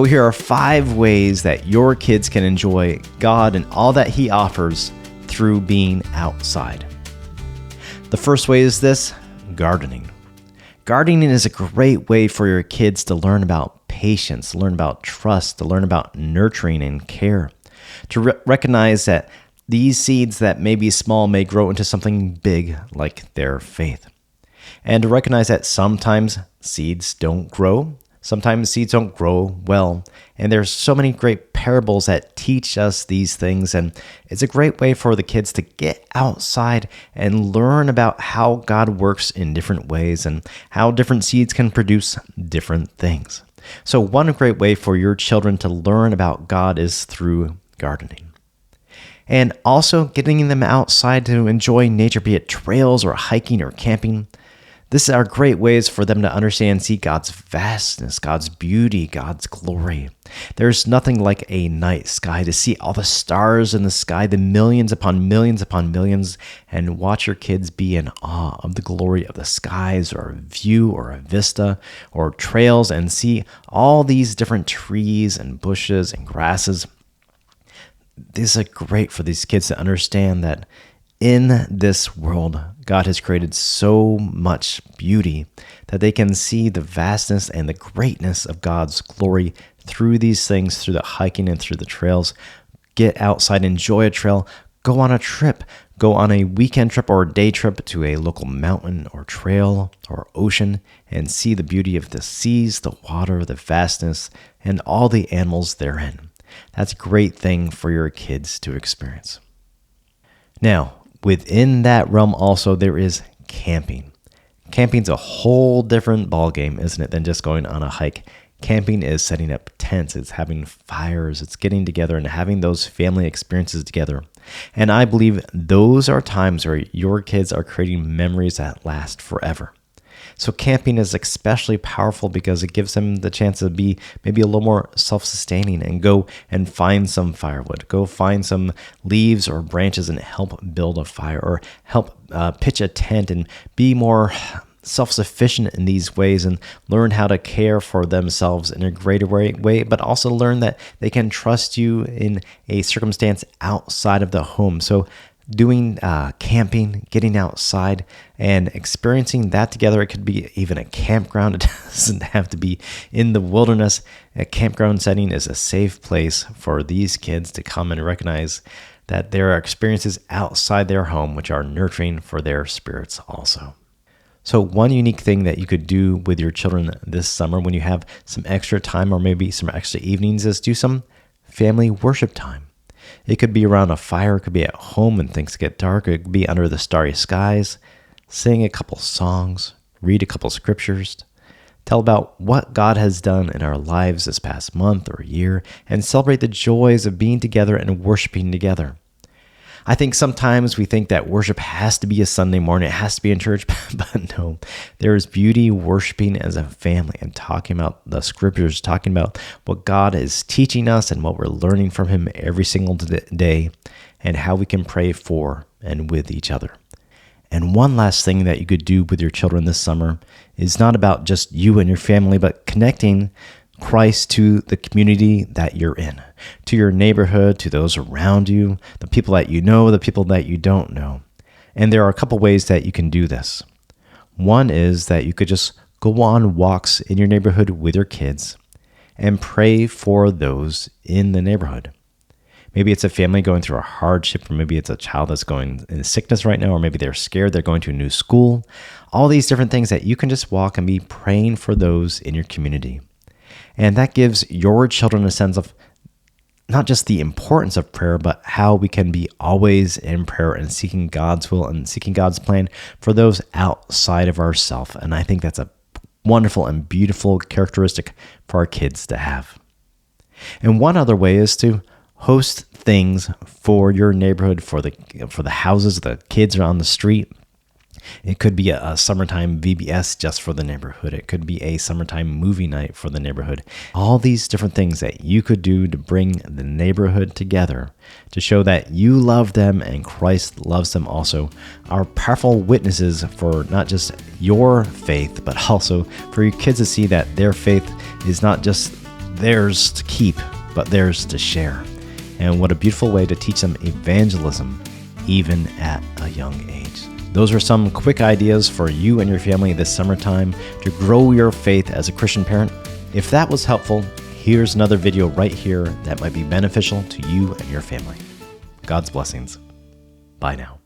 So here are 5 ways that your kids can enjoy God and all that He offers through being outside. The first way is this: gardening. Gardening is a great way for your kids to learn about patience, learn about trust, to learn about nurturing and care, to recognize that these seeds that may be small may grow into something big like their faith. And to recognize that sometimes seeds don't grow. Sometimes seeds don't grow well. And there's so many great parables that teach us these things. And it's a great way for the kids to get outside and learn about how God works in different ways and how different seeds can produce different things. So one great way for your children to learn about God is through gardening. And also getting them outside to enjoy nature, be it trails or hiking or camping. These are great ways for them to understand and see God's vastness, God's beauty, God's glory. There's nothing like a night sky to see all the stars in the sky, the millions upon millions upon millions, and watch your kids be in awe of the glory of the skies or a view or a vista or trails and see all these different trees and bushes and grasses. This is great for these kids to understand that in this world, God has created so much beauty that they can see the vastness and the greatness of God's glory through these things, through the hiking and through the trails. Get outside, enjoy a trail, go on a trip, go on a weekend trip or a day trip to a local mountain or trail or ocean and see the beauty of the seas, the water, the vastness, and all the animals therein. That's a great thing for your kids to experience. Now, within that realm also, there is camping. Camping's a whole different ballgame, isn't it, than just going on a hike. Camping is setting up tents, it's having fires, it's getting together and having those family experiences together. And I believe those are times where your kids are creating memories that last forever. So camping is especially powerful because it gives them the chance to be maybe a little more self-sustaining and go and find some firewood, go find some leaves or branches and help build a fire or help pitch a tent and be more self-sufficient in these ways and learn how to care for themselves in a greater way, but also learn that they can trust you in a circumstance outside of the home. So doing camping, getting outside and experiencing that together. It could be even a campground. It doesn't have to be in the wilderness. A campground setting is a safe place for these kids to come and recognize that there are experiences outside their home which are nurturing for their spirits also. So one unique thing that you could do with your children this summer when you have some extra time or maybe some extra evenings is do some family worship time. It could be around a fire, it could be at home when things get dark, it could be under the starry skies, sing a couple songs, read a couple scriptures, tell about what God has done in our lives this past month or year, and celebrate the joys of being together and worshiping together. I think sometimes we think that worship has to be a Sunday morning, it has to be in church, but no, there is beauty worshiping as a family and talking about the scriptures, talking about what God is teaching us and what we're learning from Him every single day and how we can pray for and with each other. And one last thing that you could do with your children this summer is not about just you and your family, but connecting Christ to the community that you're in, to your neighborhood, to those around you, the people that you know, the people that you don't know. And there are a couple ways that you can do this. One is that you could just go on walks in your neighborhood with your kids and pray for those in the neighborhood. Maybe it's a family going through a hardship, or maybe it's a child that's going in sickness right now, or maybe they're scared, they're going to a new school. All these different things that you can just walk and be praying for those in your community. And that gives your children a sense of not just the importance of prayer, but how we can be always in prayer and seeking God's will and seeking God's plan for those outside of ourselves. And I think that's a wonderful and beautiful characteristic for our kids to have. And one other way is to host things for your neighborhood, for the houses, the kids are on the street. It could be a summertime VBS just for the neighborhood. It could be a summertime movie night for the neighborhood. All these different things that you could do to bring the neighborhood together to show that you love them and Christ loves them also are powerful witnesses for not just your faith, but also for your kids to see that their faith is not just theirs to keep, but theirs to share. And what a beautiful way to teach them evangelism, even at a young age. Those are some quick ideas for you and your family this summertime to grow your faith as a Christian parent. If that was helpful, here's another video right here that might be beneficial to you and your family. God's blessings. Bye now.